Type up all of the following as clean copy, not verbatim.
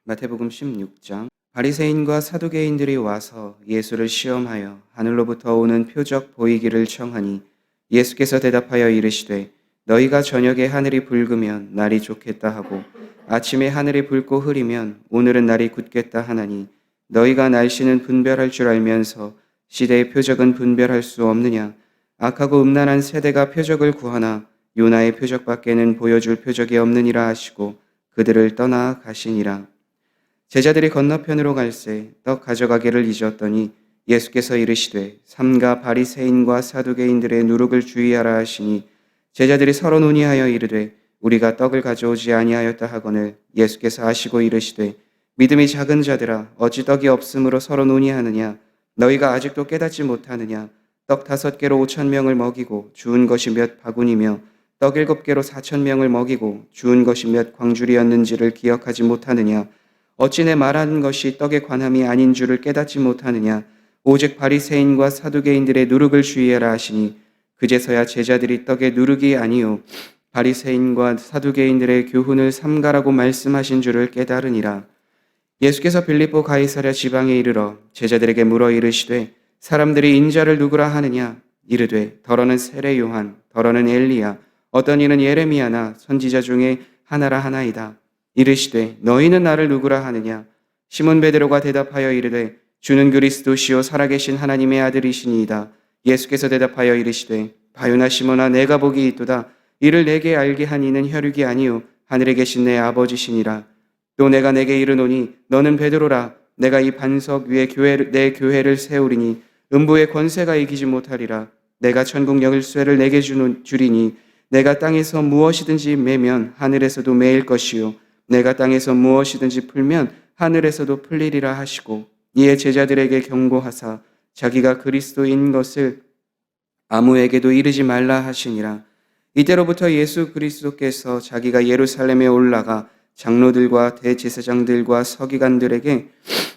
마태복음 16장. 바리새인과 사두개인들이 와서 예수를 시험하여 하늘로부터 오는 표적 보이기를 청하니 예수께서 대답하여 이르시되 너희가 저녁에 하늘이 붉으면 날이 좋겠다 하고 아침에 하늘이 붉고 흐리면 오늘은 날이 굳겠다 하나니 너희가 날씨는 분별할 줄 알면서 시대의 표적은 분별할 수 없느냐. 악하고 음란한 세대가 표적을 구하나 요나의 표적밖에는 보여줄 표적이 없느니라 하시고 그들을 떠나 가시니라. 제자들이 건너편으로 갈새 떡 가져가기를 잊었더니 예수께서 이르시되 삼가 바리새인과 사두개인들의 누룩을 주의하라 하시니 제자들이 서로 논의하여 이르되 우리가 떡을 가져오지 아니하였다 하거늘 예수께서 아시고 이르시되 믿음이 작은 자들아 어찌 떡이 없으므로 서로 논의하느냐. 너희가 아직도 깨닫지 못하느냐. 떡 5개로 5,000명을 먹이고 주운 것이 몇 바구니며 떡 7개로 4,000명을 먹이고 주운 것이 몇 광주리였는지를 기억하지 못하느냐. 어찌 내 말하는 것이 떡에 관함이 아닌 줄을 깨닫지 못하느냐. 오직 바리새인과 사두개인들의 누룩을 주의하라 하시니 그제서야 제자들이 떡의 누룩이 아니요 바리새인과 사두개인들의 교훈을 삼가라고 말씀하신 줄을 깨달으니라. 예수께서 빌립보 가이사랴 지방에 이르러 제자들에게 물어 이르시되 사람들이 인자를 누구라 하느냐. 이르되 더러는 세례 요한, 더러는 엘리야, 어떤 이는 예레미야나 선지자 중에 하나라 하나이다. 이르시되 너희는 나를 누구라 하느냐. 시몬 베드로가 대답하여 이르되 주는 그리스도시요 살아계신 하나님의 아들이시니이다. 예수께서 대답하여 이르시되 바요나 시몬아 내가 복이 있도다. 이를 내게 알게 한 이는 혈육이 아니요 하늘에 계신 내 아버지시니라. 또 내가 내게 이르노니 너는 베드로라. 내가 이 반석 위에 내 교회를 세우리니 음부의 권세가 이기지 못하리라. 내가 천국 열쇠를 내게 주리니 내가 땅에서 무엇이든지 매면 하늘에서도 매일 것이요 내가 땅에서 무엇이든지 풀면 하늘에서도 풀리리라 하시고 이에 제자들에게 경고하사 자기가 그리스도인 것을 아무에게도 이르지 말라 하시니라. 이때로부터 예수 그리스도께서 자기가 예루살렘에 올라가 장로들과 대제사장들과 서기관들에게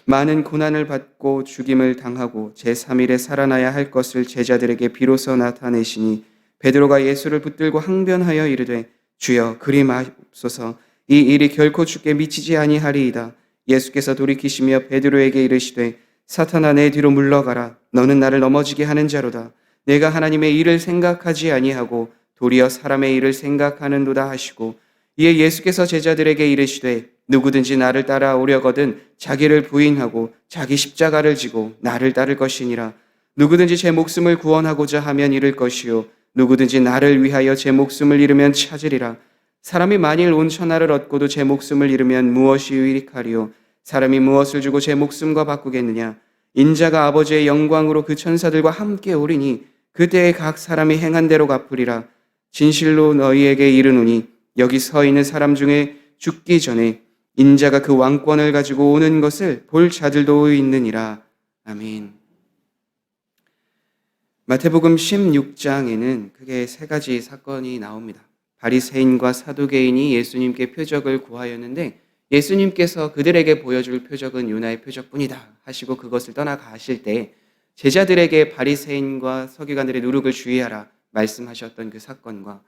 많은 고난을 받고 죽임을 당하고 제3일에 살아나야 할 것을 제자들에게 비로소 나타내시니 베드로가 예수를 붙들고 항변하여 이르되 주여 그리 마옵소서. 이 일이 결코 주께 미치지 아니하리이다. 예수께서 돌이키시며 베드로에게 이르시되 사탄아 내 뒤로 물러가라. 너는 나를 넘어지게 하는 자로다. 내가 하나님의 일을 생각하지 아니하고 도리어 사람의 일을 생각하는도다 하시고 이에 예수께서 제자들에게 이르시되 누구든지 나를 따라오려거든 자기를 부인하고 자기 십자가를 지고 나를 따를 것이니라. 누구든지 제 목숨을 구원하고자 하면 잃을 것이요 누구든지 나를 위하여 제 목숨을 잃으면 찾으리라. 사람이 만일 온 천하를 얻고도 제 목숨을 잃으면 무엇이 유익하리요. 사람이 무엇을 주고 제 목숨과 바꾸겠느냐. 인자가 아버지의 영광으로 그 천사들과 함께 오리니 그때에 각 사람이 행한 대로 갚으리라. 진실로 너희에게 이르노니 여기 서 있는 사람 중에 죽기 전에 인자가 그 왕권을 가지고 오는 것을 볼 자들도 있느니라. 아멘. 마태복음 16장에는 크게 3가지 사건이 나옵니다. 바리새인과 사두개인이 예수님께 표적을 구하였는데 예수님께서 그들에게 보여줄 표적은 요나의 표적뿐이다 하시고 그것을 떠나가실 때 제자들에게 바리새인과 서기관들의 누룩을 주의하라 말씀하셨던 그 사건과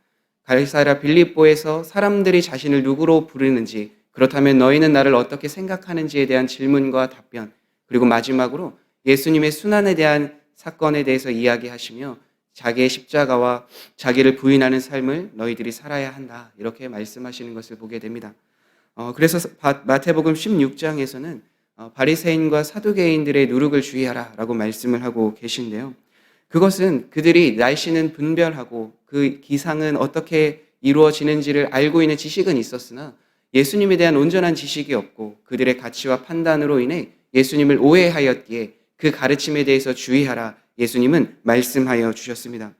가이사랴 빌립보에서 사람들이 자신을 누구로 부르는지, 그렇다면 너희는 나를 어떻게 생각하는지에 대한 질문과 답변, 그리고 마지막으로 예수님의 순환에 대한 사건에 대해서 이야기하시며 자기의 십자가와 자기를 부인하는 삶을 너희들이 살아야 한다 이렇게 말씀하시는 것을 보게 됩니다. 그래서 마태복음 16장에서는 바리새인과 사두개인들의 누룩을 주의하라 라고 말씀을 하고 계신데요. 그것은 그들이 날씨는 분별하고 그 기상은 어떻게 이루어지는지를 알고 있는 지식은 있었으나 예수님에 대한 온전한 지식이 없고 그들의 가치와 판단으로 인해 예수님을 오해하였기에 그 가르침에 대해서 주의하라 예수님은 말씀하여 주셨습니다.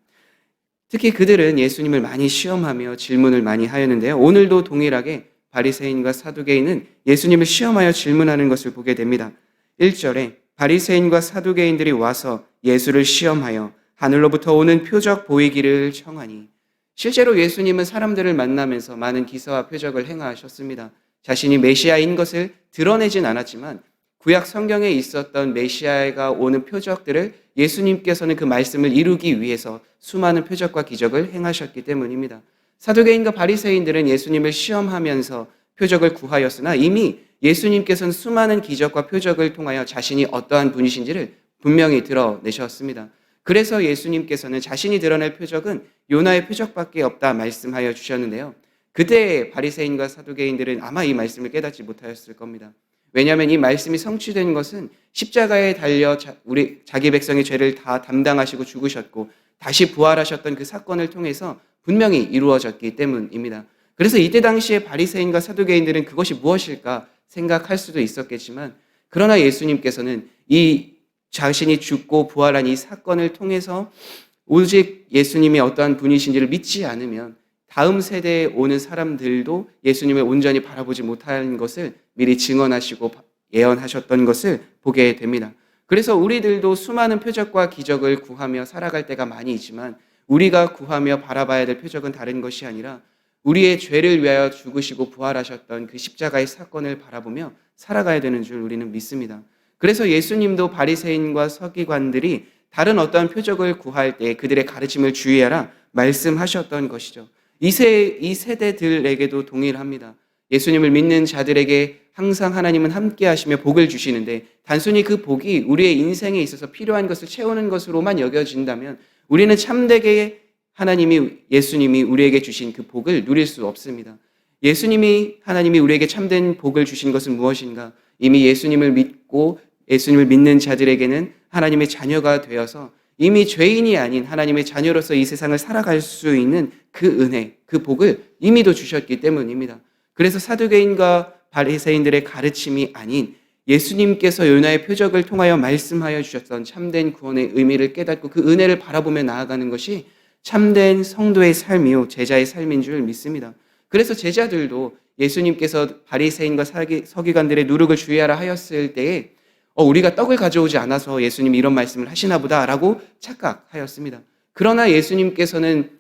특히 그들은 예수님을 많이 시험하며 질문을 많이 하였는데요. 오늘도 동일하게 바리새인과 사두개인은 예수님을 시험하여 질문하는 것을 보게 됩니다. 1절에 바리새인과 사두개인들이 와서 예수를 시험하여 하늘로부터 오는 표적 보이기를 청하니, 실제로 예수님은 사람들을 만나면서 많은 기사와 표적을 행하셨습니다. 자신이 메시아인 것을 드러내진 않았지만 구약 성경에 있었던 메시아가 오는 표적들을 예수님께서는 그 말씀을 이루기 위해서 수많은 표적과 기적을 행하셨기 때문입니다. 사두개인과 바리새인들은 예수님을 시험하면서 표적을 구하였으나 이미 예수님께서는 수많은 기적과 표적을 통하여 자신이 어떠한 분이신지를 분명히 드러내셨습니다. 그래서 예수님께서는 자신이 드러낼 표적은 요나의 표적밖에 없다 말씀하여 주셨는데요. 그때 바리새인과 사두개인들은 아마 이 말씀을 깨닫지 못하였을 겁니다. 왜냐하면 이 말씀이 성취된 것은 십자가에 달려 자기 백성의 죄를 다 담당하시고 죽으셨고 다시 부활하셨던 그 사건을 통해서 분명히 이루어졌기 때문입니다. 그래서 이때 당시에 바리새인과 사두개인들은 그것이 무엇일까 생각할 수도 있었겠지만, 그러나 예수님께서는 이 자신이 죽고 부활한 이 사건을 통해서 오직 예수님이 어떠한 분이신지를 믿지 않으면 다음 세대에 오는 사람들도 예수님을 온전히 바라보지 못하는 것을 미리 증언하시고 예언하셨던 것을 보게 됩니다. 그래서 우리들도 수많은 표적과 기적을 구하며 살아갈 때가 많이 있지만, 우리가 구하며 바라봐야 될 표적은 다른 것이 아니라 우리의 죄를 위하여 죽으시고 부활하셨던 그 십자가의 사건을 바라보며 살아가야 되는 줄 우리는 믿습니다. 그래서 예수님도 바리새인과 서기관들이 다른 어떠한 표적을 구할 때 그들의 가르침을 주의하라 말씀하셨던 것이죠. 이 세대들에게도 동일합니다. 예수님을 믿는 자들에게 항상 하나님은 함께 하시며 복을 주시는데, 단순히 그 복이 우리의 인생에 있어서 필요한 것을 채우는 것으로만 여겨진다면 우리는 참되게 예수님이 우리에게 주신 그 복을 누릴 수 없습니다. 하나님이 우리에게 참된 복을 주신 것은 무엇인가? 이미 예수님을 믿고 예수님을 믿는 자들에게는 하나님의 자녀가 되어서 이미 죄인이 아닌 하나님의 자녀로서 이 세상을 살아갈 수 있는 그 은혜, 그 복을 이미도 주셨기 때문입니다. 그래서 사두개인과 바리새인들의 가르침이 아닌 예수님께서 요나의 표적을 통하여 말씀하여 주셨던 참된 구원의 의미를 깨닫고 그 은혜를 바라보며 나아가는 것이 참된 성도의 삶이요 제자의 삶인 줄 믿습니다. 그래서 제자들도 예수님께서 바리새인과 서기관들의 누룩을 주의하라 하였을 때에 우리가 떡을 가져오지 않아서 예수님이 이런 말씀을 하시나 보다라고 착각하였습니다. 그러나 예수님께서는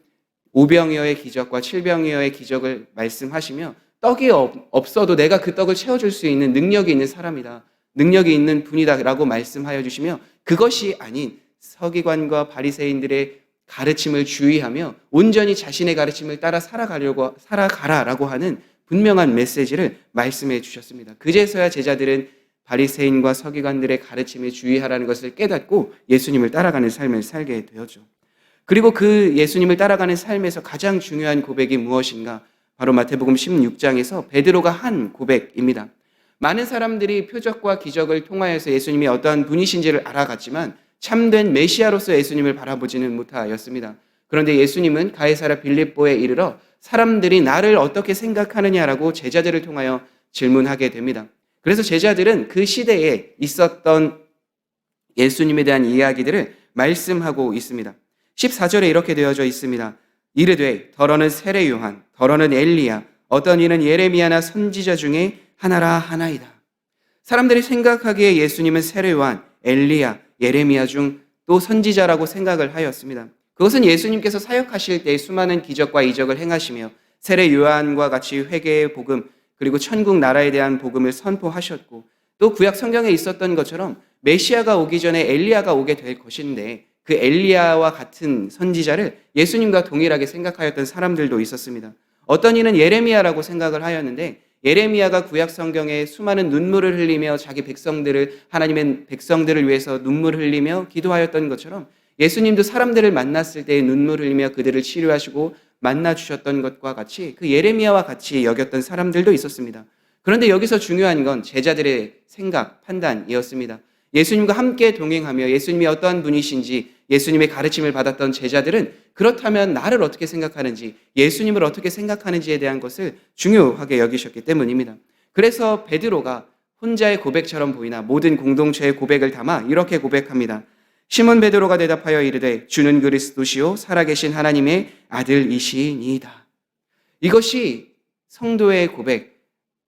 5병이어의 기적과 7병이어의 기적을 말씀하시며 떡이 없어도 내가 그 떡을 채워줄 수 있는 능력이 있는 사람이다, 능력이 있는 분이다라고 말씀하여 주시며, 그것이 아닌 서기관과 바리새인들의 가르침을 주의하며 온전히 자신의 가르침을 따라 살아가라라고 하는 분명한 메시지를 말씀해 주셨습니다. 그제서야 제자들은 바리새인과 서기관들의 가르침에 주의하라는 것을 깨닫고 예수님을 따라가는 삶을 살게 되었죠. 그리고 그 예수님을 따라가는 삶에서 가장 중요한 고백이 무엇인가? 바로 마태복음 16장에서 베드로가 한 고백입니다. 많은 사람들이 표적과 기적을 통하여서 예수님이 어떠한 분이신지를 알아갔지만 참된 메시아로서 예수님을 바라보지는 못하였습니다. 그런데 예수님은 가이사랴 빌립보에 이르러 사람들이 나를 어떻게 생각하느냐라고 제자들을 통하여 질문하게 됩니다. 그래서 제자들은 그 시대에 있었던 예수님에 대한 이야기들을 말씀하고 있습니다. 14절에 이렇게 되어져 있습니다. 이르되 더러는 세례 요한, 더러는 엘리야, 어떤 이는 예레미야나 선지자 중에 하나라 하나이다. 사람들이 생각하기에 예수님은 세례 요한, 엘리야, 예레미야 중 또 선지자라고 생각을 하였습니다. 그것은 예수님께서 사역하실 때 수많은 기적과 이적을 행하시며 세례 요한과 같이 회개의 복음, 그리고 천국 나라에 대한 복음을 선포하셨고, 또 구약 성경에 있었던 것처럼 메시아가 오기 전에 엘리야가 오게 될 것인데 그 엘리야와 같은 선지자를 예수님과 동일하게 생각하였던 사람들도 있었습니다. 어떤 이는 예레미야라고 생각을 하였는데, 예레미야가 구약 성경에 수많은 눈물을 흘리며 자기 하나님의 백성들을 위해서 눈물을 흘리며 기도하였던 것처럼 예수님도 사람들을 만났을 때 눈물을 흘리며 그들을 치료하시고 만나주셨던 것과 같이 그 예레미야와 같이 여겼던 사람들도 있었습니다. 그런데 여기서 중요한 건 제자들의 생각, 판단이었습니다. 예수님과 함께 동행하며 예수님이 어떠한 분이신지 예수님의 가르침을 받았던 제자들은 그렇다면 나를 어떻게 생각하는지, 예수님을 어떻게 생각하는지에 대한 것을 중요하게 여기셨기 때문입니다. 그래서 베드로가 혼자의 고백처럼 보이나 모든 공동체의 고백을 담아 이렇게 고백합니다. 시몬 베드로가 대답하여 이르되 주는 그리스도시요 살아계신 하나님의 아들이시니이다. 이것이 성도의 고백,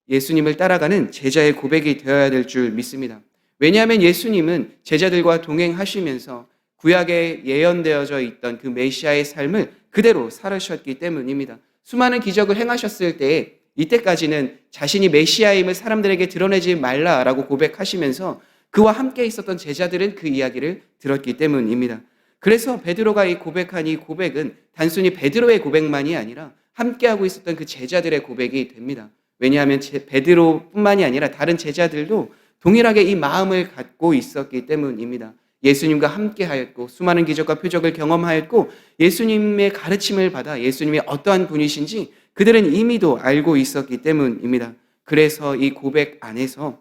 예수님을 따라가는 제자의 고백이 되어야 될 줄 믿습니다. 왜냐하면 예수님은 제자들과 동행하시면서 구약에 예언되어져 있던 그 메시아의 삶을 그대로 살으셨기 때문입니다. 수많은 기적을 행하셨을 때에 이때까지는 자신이 메시아임을 사람들에게 드러내지 말라라고 고백하시면서 그와 함께 있었던 제자들은 그 이야기를 들었기 때문입니다. 그래서 베드로가 고백한 이 고백은 단순히 베드로의 고백만이 아니라 함께하고 있었던 그 제자들의 고백이 됩니다. 왜냐하면 베드로뿐만이 아니라 다른 제자들도 동일하게 이 마음을 갖고 있었기 때문입니다. 예수님과 함께 하였고 수많은 기적과 표적을 경험하였고 예수님의 가르침을 받아 예수님이 어떠한 분이신지 그들은 이미도 알고 있었기 때문입니다. 그래서 이 고백 안에서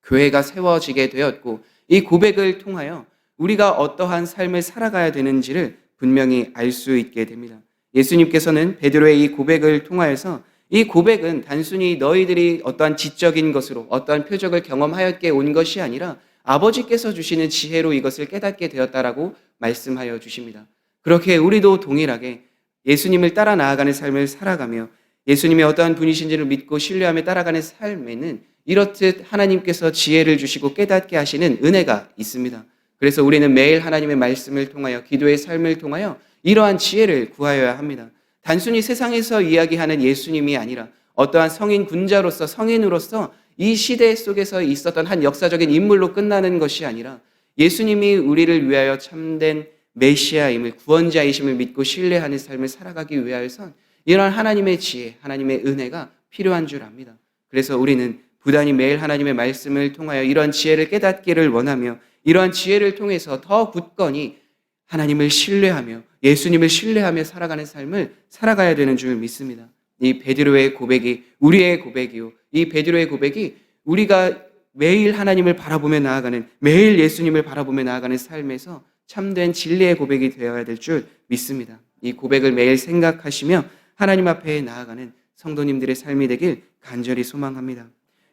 교회가 세워지게 되었고 이 고백을 통하여 우리가 어떠한 삶을 살아가야 되는지를 분명히 알 수 있게 됩니다. 예수님께서는 베드로의 이 고백을 통하여서 이 고백은 단순히 너희들이 어떠한 지적인 것으로 어떠한 표적을 경험하였기에 온 것이 아니라 아버지께서 주시는 지혜로 이것을 깨닫게 되었다라고 말씀하여 주십니다. 그렇게 우리도 동일하게 예수님을 따라 나아가는 삶을 살아가며 예수님이 어떠한 분이신지를 믿고 신뢰하며 따라가는 삶에는 이렇듯 하나님께서 지혜를 주시고 깨닫게 하시는 은혜가 있습니다. 그래서 우리는 매일 하나님의 말씀을 통하여 기도의 삶을 통하여 이러한 지혜를 구하여야 합니다. 단순히 세상에서 이야기하는 예수님이 아니라 어떠한 성인 군자로서 성인으로서 이 시대 속에서 있었던 한 역사적인 인물로 끝나는 것이 아니라 예수님이 우리를 위하여 참된 메시아임을 구원자이심을 믿고 신뢰하는 삶을 살아가기 위하여선 이러한 하나님의 지혜, 하나님의 은혜가 필요한 줄 압니다. 그래서 우리는 부단히 매일 하나님의 말씀을 통하여 이러한 지혜를 깨닫기를 원하며 이러한 지혜를 통해서 더 굳건히 하나님을 신뢰하며 예수님을 신뢰하며 살아가는 삶을 살아가야 되는 줄 믿습니다. 이 베드로의 고백이 우리의 고백이요. 이 베드로의 고백이 우리가 매일 하나님을 바라보며 나아가는 매일 예수님을 바라보며 나아가는 삶에서 참된 진리의 고백이 되어야 될 줄 믿습니다. 이 고백을 매일 생각하시며 하나님 앞에 나아가는 성도님들의 삶이 되길 간절히 소망합니다.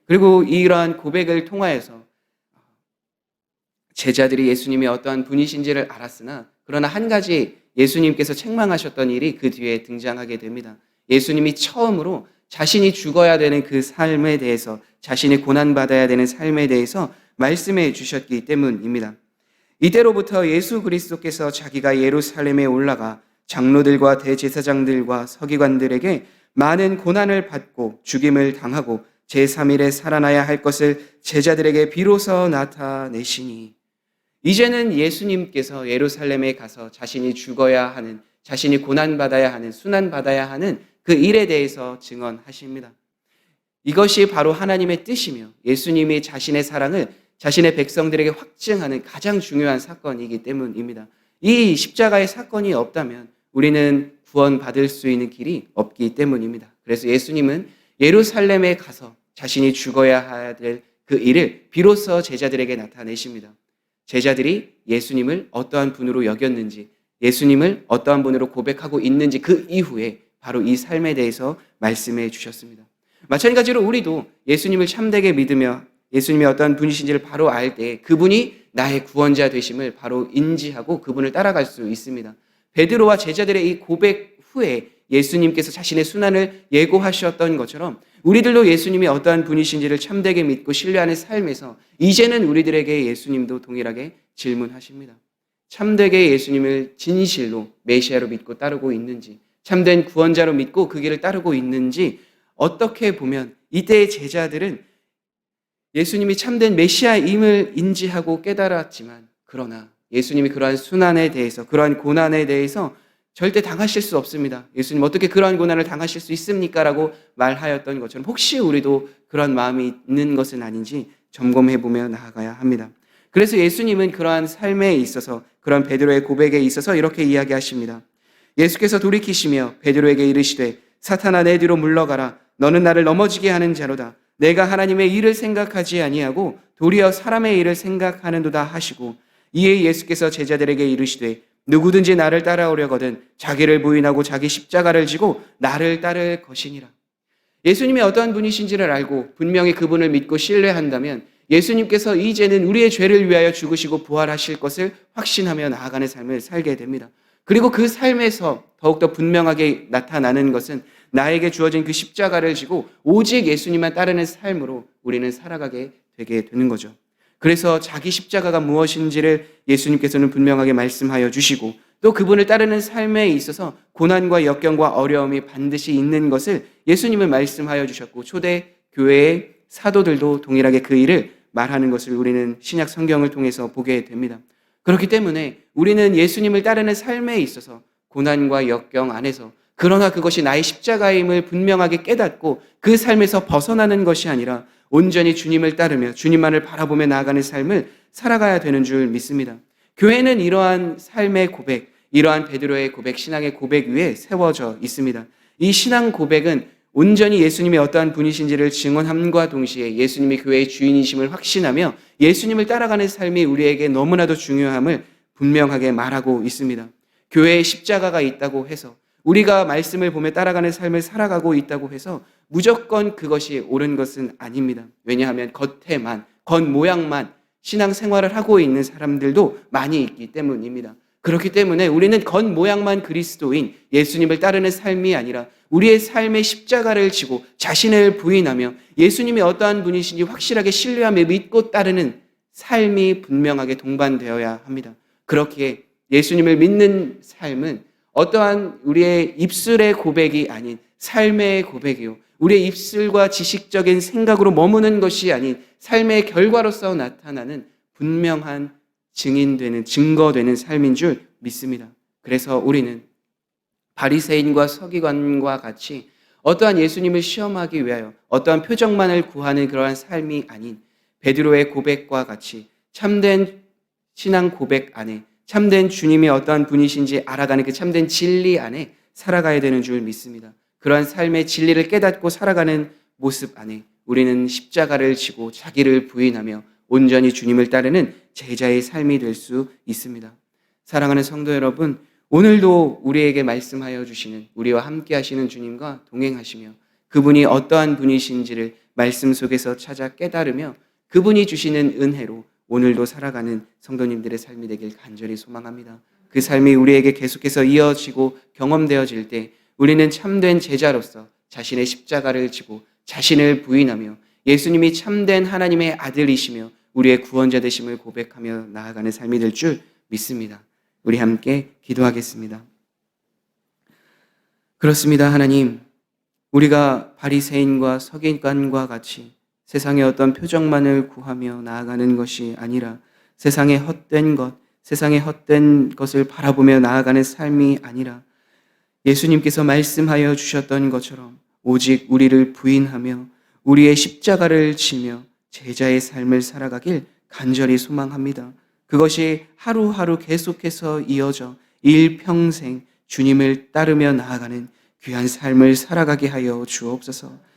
그리고 이러한 고백을 통하여서 제자들이 예수님이 어떠한 분이신지를 알았으나 그러나 한 가지 예수님께서 책망하셨던 일이 그 뒤에 등장하게 됩니다. 예수님이 처음으로 자신이 죽어야 되는 그 삶에 대해서 자신이 고난받아야 되는 삶에 대해서 말씀해 주셨기 때문입니다. 이때로부터 예수 그리스도께서 자기가 예루살렘에 올라가 장로들과 대제사장들과 서기관들에게 많은 고난을 받고 죽임을 당하고 제3일에 살아나야 할 것을 제자들에게 비로소 나타내시니 이제는 예수님께서 예루살렘에 가서 자신이 죽어야 하는 자신이 고난받아야 하는 순환받아야 하는 그 일에 대해서 증언하십니다. 이것이 바로 하나님의 뜻이며 예수님이 자신의 사랑을 자신의 백성들에게 확증하는 가장 중요한 사건이기 때문입니다. 이 십자가의 사건이 없다면 우리는 구원받을 수 있는 길이 없기 때문입니다. 그래서 예수님은 예루살렘에 가서 자신이 죽어야 될 그 일을 비로소 제자들에게 나타내십니다. 제자들이 예수님을 어떠한 분으로 여겼는지 예수님을 어떠한 분으로 고백하고 있는지 그 이후에 바로 이 삶에 대해서 말씀해 주셨습니다. 마찬가지로 우리도 예수님을 참되게 믿으며 예수님이 어떠한 분이신지를 바로 알 때 그분이 나의 구원자 되심을 바로 인지하고 그분을 따라갈 수 있습니다. 베드로와 제자들의 이 고백 후에 예수님께서 자신의 순환을 예고하셨던 것처럼 우리들도 예수님이 어떠한 분이신지를 참되게 믿고 신뢰하는 삶에서 이제는 우리들에게 예수님도 동일하게 질문하십니다. 참되게 예수님을 진실로 메시아로 믿고 따르고 있는지 참된 구원자로 믿고 그 길을 따르고 있는지 어떻게 보면 이때의 제자들은 예수님이 참된 메시아임을 인지하고 깨달았지만 그러나 예수님이 그러한 순환에 대해서 그러한 고난에 대해서 절대 당하실 수 없습니다. 예수님 어떻게 그러한 고난을 당하실 수 있습니까? 라고 말하였던 것처럼 혹시 우리도 그런 마음이 있는 것은 아닌지 점검해보며 나아가야 합니다. 그래서 예수님은 그러한 삶에 있어서 그러한 베드로의 고백에 있어서 이렇게 이야기하십니다. 예수께서 돌이키시며 베드로에게 이르시되 사탄아 내 뒤로 물러가라. 너는 나를 넘어지게 하는 자로다. 내가 하나님의 일을 생각하지 아니하고 도리어 사람의 일을 생각하는도다 하시고 이에 예수께서 제자들에게 이르시되 누구든지 나를 따라오려거든 자기를 부인하고 자기 십자가를 지고 나를 따를 것이니라. 예수님이 어떠한 분이신지를 알고 분명히 그분을 믿고 신뢰한다면 예수님께서 이제는 우리의 죄를 위하여 죽으시고 부활하실 것을 확신하며 나아가는 삶을 살게 됩니다. 그리고 그 삶에서 더욱더 분명하게 나타나는 것은 나에게 주어진 그 십자가를 지고 오직 예수님만 따르는 삶으로 우리는 살아가게 되게 되는 거죠. 그래서 자기 십자가가 무엇인지를 예수님께서는 분명하게 말씀하여 주시고 또 그분을 따르는 삶에 있어서 고난과 역경과 어려움이 반드시 있는 것을 예수님은 말씀하여 주셨고 초대 교회의 사도들도 동일하게 그 일을 말하는 것을 우리는 신약 성경을 통해서 보게 됩니다. 그렇기 때문에 우리는 예수님을 따르는 삶에 있어서 고난과 역경 안에서 그러나 그것이 나의 십자가임을 분명하게 깨닫고 그 삶에서 벗어나는 것이 아니라 온전히 주님을 따르며 주님만을 바라보며 나아가는 삶을 살아가야 되는 줄 믿습니다. 교회는 이러한 삶의 고백, 이러한 베드로의 고백, 신앙의 고백 위에 세워져 있습니다. 이 신앙 고백은 온전히 예수님이 어떠한 분이신지를 증언함과 동시에 예수님이 교회의 주인이심을 확신하며 예수님을 따라가는 삶이 우리에게 너무나도 중요함을 분명하게 말하고 있습니다. 교회에 십자가가 있다고 해서 우리가 말씀을 보며 따라가는 삶을 살아가고 있다고 해서 무조건 그것이 옳은 것은 아닙니다. 왜냐하면 겉에만, 겉모양만 신앙생활을 하고 있는 사람들도 많이 있기 때문입니다. 그렇기 때문에 우리는 겉모양만 그리스도인 예수님을 따르는 삶이 아니라 우리의 삶의 십자가를 지고 자신을 부인하며 예수님이 어떠한 분이신지 확실하게 신뢰하며 믿고 따르는 삶이 분명하게 동반되어야 합니다. 그렇기에 예수님을 믿는 삶은 어떠한 우리의 입술의 고백이 아닌 삶의 고백이요, 우리의 입술과 지식적인 생각으로 머무는 것이 아닌 삶의 결과로서 나타나는 분명한 증인되는, 증거되는 삶인 줄 믿습니다. 그래서 우리는 바리새인과 서기관과 같이 어떠한 예수님을 시험하기 위하여 어떠한 표적만을 구하는 그러한 삶이 아닌 베드로의 고백과 같이 참된 신앙 고백 안에, 참된 주님이 어떠한 분이신지 알아가는 그 참된 진리 안에 살아가야 되는 줄 믿습니다. 그러한 삶의 진리를 깨닫고 살아가는 모습 안에 우리는 십자가를 지고 자기를 부인하며 온전히 주님을 따르는 제자의 삶이 될 수 있습니다. 사랑하는 성도 여러분, 오늘도 우리에게 말씀하여 주시는, 우리와 함께 하시는 주님과 동행하시며 그분이 어떠한 분이신지를 말씀 속에서 찾아 깨달으며 그분이 주시는 은혜로 오늘도 살아가는 성도님들의 삶이 되길 간절히 소망합니다. 그 삶이 우리에게 계속해서 이어지고 경험되어질 때 우리는 참된 제자로서 자신의 십자가를 지고 자신을 부인하며 예수님이 참된 하나님의 아들이시며 우리의 구원자 되심을 고백하며 나아가는 삶이 될 줄 믿습니다. 우리 함께 기도하겠습니다. 그렇습니다. 하나님, 우리가 바리새인과 서기관과 같이 세상의 어떤 표적만을 구하며 나아가는 것이 아니라 세상의 헛된 것, 세상의 헛된 것을 바라보며 나아가는 삶이 아니라 예수님께서 말씀하여 주셨던 것처럼 오직 우리를 부인하며 우리의 십자가를 지며 제자의 삶을 살아가길 간절히 소망합니다. 그것이 하루하루 계속해서 이어져 일평생 주님을 따르며 나아가는 귀한 삶을 살아가게 하여 주옵소서.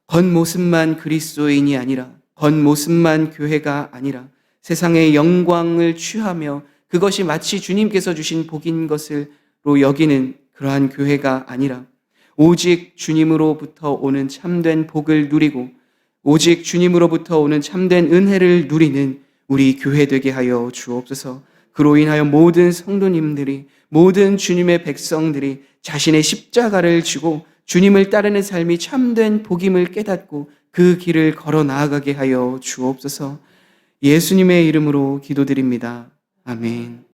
겉모습만 그리스도인이 아니라, 겉모습만 교회가 아니라 세상의 영광을 취하며 그것이 마치 주님께서 주신 복인 것으로 여기는 그러한 교회가 아니라 오직 주님으로부터 오는 참된 복을 누리고 오직 주님으로부터 오는 참된 은혜를 누리는 우리 교회 되게 하여 주옵소서. 그로 인하여 모든 성도님들이, 모든 주님의 백성들이 자신의 십자가를 지고 주님을 따르는 삶이 참된 복임을 깨닫고 그 길을 걸어 나아가게 하여 주옵소서. 예수님의 이름으로 기도드립니다. 아멘.